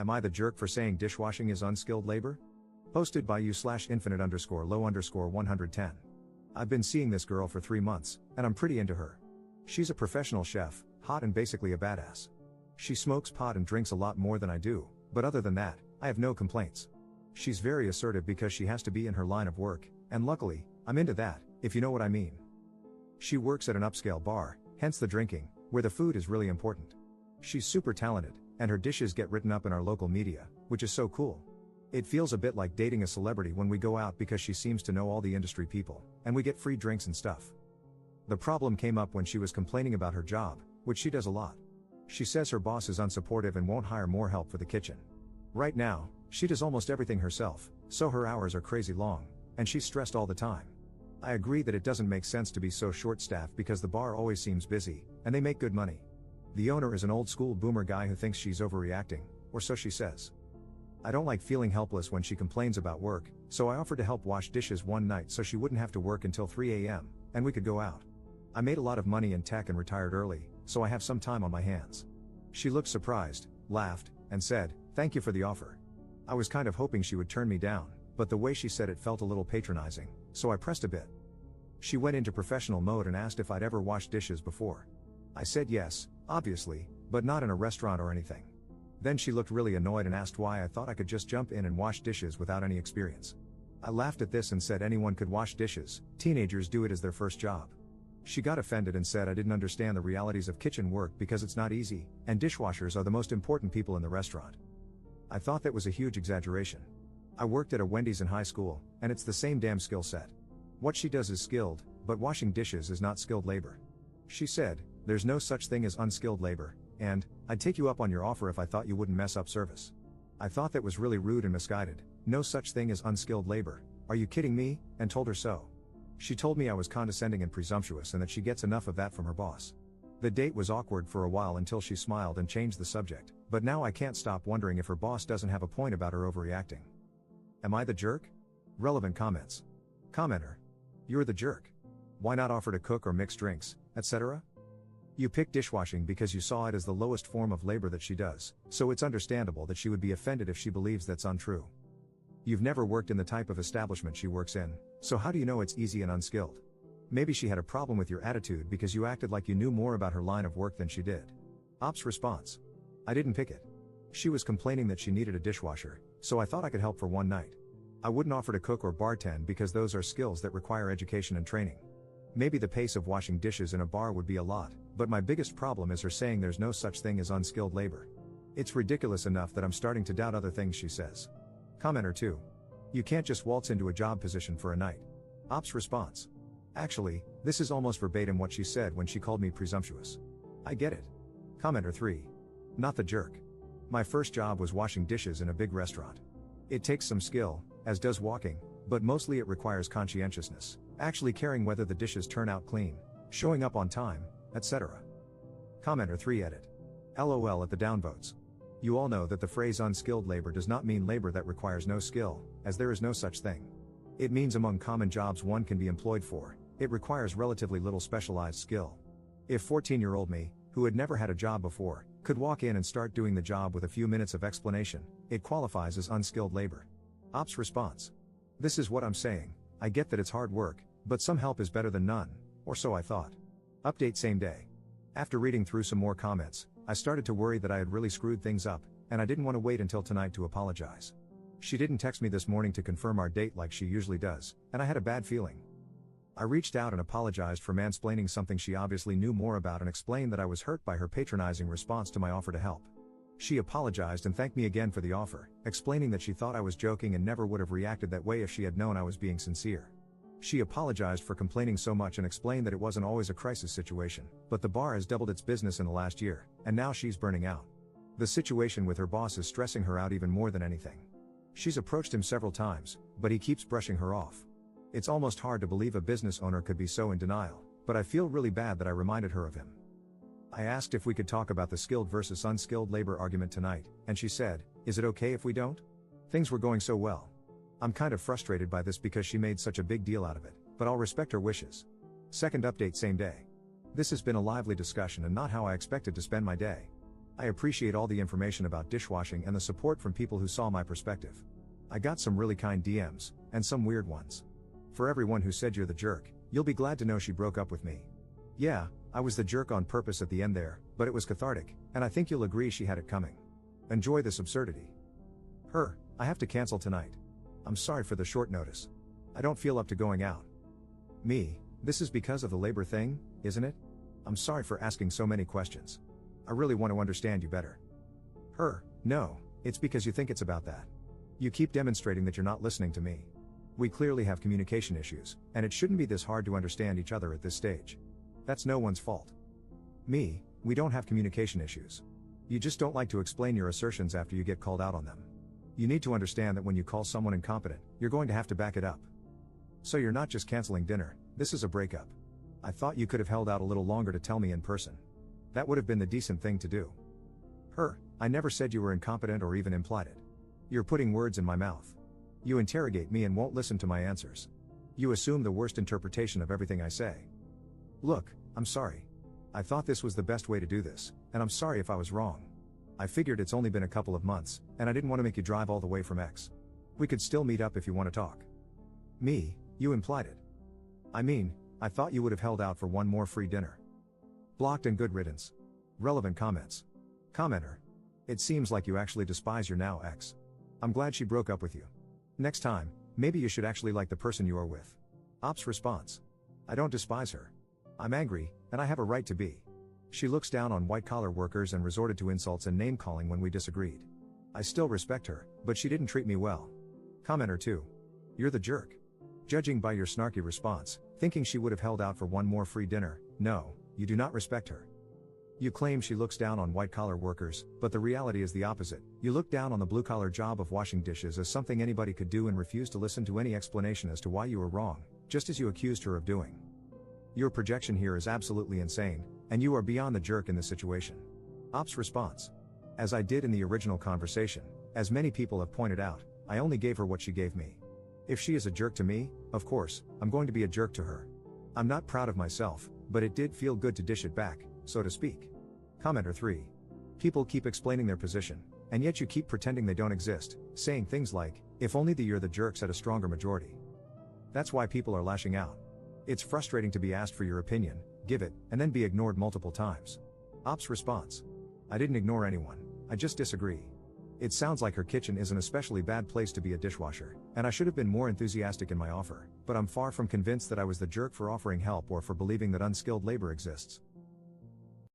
Am I the jerk for saying dishwashing is unskilled labor? Posted by you/infinite_low_110. I've been seeing this girl for 3 months, and I'm pretty into her. She's a professional chef, hot and basically a badass. She smokes pot and drinks a lot more than I do, but other than that, I have no complaints. She's very assertive because she has to be in her line of work, and luckily, I'm into that, if you know what I mean. She works at an upscale bar, hence the drinking, where the food is really important. She's super talented, and her dishes get written up in our local media, which is so cool. It feels a bit like dating a celebrity when we go out because she seems to know all the industry people, and we get free drinks and stuff. The problem came up when she was complaining about her job, which she does a lot. She says her boss is unsupportive and won't hire more help for the kitchen. Right now, she does almost everything herself, so her hours are crazy long, and she's stressed all the time. I agree that it doesn't make sense to be so short-staffed because the bar always seems busy, and they make good money. The owner is an old-school boomer guy who thinks she's overreacting, or so she says. I don't like feeling helpless when she complains about work, so I offered to help wash dishes one night so she wouldn't have to work until 3 a.m., and we could go out. I made a lot of money in tech and retired early, so I have some time on my hands. She looked surprised, laughed, and said, "Thank you for the offer." I was kind of hoping she would turn me down, but the way she said it felt a little patronizing, so I pressed a bit. She went into professional mode and asked if I'd ever washed dishes before. I said yes, obviously, but not in a restaurant or anything. Then she looked really annoyed and asked why I thought I could just jump in and wash dishes without any experience. I laughed at this and said anyone could wash dishes, teenagers do it as their first job. She got offended and said I didn't understand the realities of kitchen work because it's not easy, and dishwashers are the most important people in the restaurant. I thought that was a huge exaggeration. I worked at a Wendy's in high school, and it's the same damn skill set. What she does is skilled, but washing dishes is not skilled labor. She said, "There's no such thing as unskilled labor, and I'd take you up on your offer if I thought you wouldn't mess up service." I thought that was really rude and misguided. No such thing as unskilled labor. Are you kidding me? And told her so. She told me I was condescending and presumptuous and that she gets enough of that from her boss. The date was awkward for a while until she smiled and changed the subject, but now I can't stop wondering if her boss doesn't have a point about her overreacting. Am I the jerk? Relevant comments. Commenter. You're the jerk. Why not offer to cook or mix drinks, etc.? You picked dishwashing because you saw it as the lowest form of labor that she does, so it's understandable that she would be offended if she believes that's untrue. You've never worked in the type of establishment she works in, so how do you know it's easy and unskilled? Maybe she had a problem with your attitude because you acted like you knew more about her line of work than she did. Ops response. I didn't pick it. She was complaining that she needed a dishwasher, so I thought I could help for one night. I wouldn't offer to cook or bartend because those are skills that require education and training. Maybe the pace of washing dishes in a bar would be a lot, but my biggest problem is her saying there's no such thing as unskilled labor. It's ridiculous enough that I'm starting to doubt other things she says. Commenter 2. You can't just waltz into a job position for a night. Ops response. Actually, this is almost verbatim what she said when she called me presumptuous. I get it. Commenter 3. Not the jerk. My first job was washing dishes in a big restaurant. It takes some skill, as does walking, but mostly it requires conscientiousness, actually caring whether the dishes turn out clean, showing up on time, etc. Commenter 3 edit. LOL at the downvotes. You all know that the phrase unskilled labor does not mean labor that requires no skill, as there is no such thing. It means among common jobs one can be employed for, it requires relatively little specialized skill. If 14-year-old me, who had never had a job before, could walk in and start doing the job with a few minutes of explanation, it qualifies as unskilled labor. Ops response. This is what I'm saying, I get that it's hard work, but some help is better than none, or so I thought. Update same day. After reading through some more comments, I started to worry that I had really screwed things up, and I didn't want to wait until tonight to apologize. She didn't text me this morning to confirm our date like she usually does, and I had a bad feeling. I reached out and apologized for mansplaining something she obviously knew more about and explained that I was hurt by her patronizing response to my offer to help. She apologized and thanked me again for the offer, explaining that she thought I was joking and never would have reacted that way if she had known I was being sincere. She apologized for complaining so much and explained that it wasn't always a crisis situation, but the bar has doubled its business in the last year, and now she's burning out. The situation with her boss is stressing her out even more than anything. She's approached him several times, but he keeps brushing her off. It's almost hard to believe a business owner could be so in denial, but I feel really bad that I reminded her of him. I asked if we could talk about the skilled versus unskilled labor argument tonight, and she said, "Is it okay if we don't?" Things were going so well. I'm kind of frustrated by this because she made such a big deal out of it, but I'll respect her wishes. Second update same day. This has been a lively discussion and not how I expected to spend my day. I appreciate all the information about dishwashing and the support from people who saw my perspective. I got some really kind DMs, and some weird ones. For everyone who said you're the jerk, you'll be glad to know she broke up with me. Yeah, I was the jerk on purpose at the end there, but it was cathartic, and I think you'll agree she had it coming. Enjoy this absurdity. Her, I have to cancel tonight. I'm sorry for the short notice. I don't feel up to going out. Me, this is because of the labor thing, isn't it? I'm sorry for asking so many questions. I really want to understand you better. Her, no, it's because you think it's about that. You keep demonstrating that you're not listening to me. We clearly have communication issues, and it shouldn't be this hard to understand each other at this stage. That's no one's fault. Me, we don't have communication issues. You just don't like to explain your assertions after you get called out on them. You need to understand that when you call someone incompetent, you're going to have to back it up. So you're not just canceling dinner, this is a breakup. I thought you could have held out a little longer to tell me in person. That would have been the decent thing to do. Her, I never said you were incompetent or even implied it. You're putting words in my mouth. You interrogate me and won't listen to my answers. You assume the worst interpretation of everything I say. Look, I'm sorry. I thought this was the best way to do this, and I'm sorry if I was wrong. I figured it's only been a couple of months, and I didn't want to make you drive all the way from X. We could still meet up if you want to talk. Me, you implied it. I mean, I thought you would have held out for one more free dinner. Blocked and good riddance. Relevant comments. Commenter. It seems like you actually despise your now ex. I'm glad she broke up with you. Next time, maybe you should actually like the person you are with. Ops response. I don't despise her. I'm angry, and I have a right to be. She looks down on white-collar workers and resorted to insults and name-calling when we disagreed. I still respect her, but she didn't treat me well. Commenter 2. You're the jerk. Judging by your snarky response, thinking she would have held out for one more free dinner, no, you do not respect her. You claim she looks down on white-collar workers, but the reality is the opposite. You look down on the blue-collar job of washing dishes as something anybody could do and refuse to listen to any explanation as to why you were wrong, just as you accused her of doing. Your projection here is absolutely insane, and you are beyond the jerk in this situation. Ops response. As I did in the original conversation, as many people have pointed out, I only gave her what she gave me. If she is a jerk to me, of course, I'm going to be a jerk to her. I'm not proud of myself, but it did feel good to dish it back, so to speak. Commenter 3. People keep explaining their position, and yet you keep pretending they don't exist, saying things like, if only you're the jerks had a stronger majority. That's why people are lashing out. It's frustrating to be asked for your opinion, give it, and then be ignored multiple times. Ops response. I didn't ignore anyone, I just disagree. It sounds like her kitchen is an especially bad place to be a dishwasher, and I should have been more enthusiastic in my offer, but I'm far from convinced that I was the jerk for offering help or for believing that unskilled labor exists.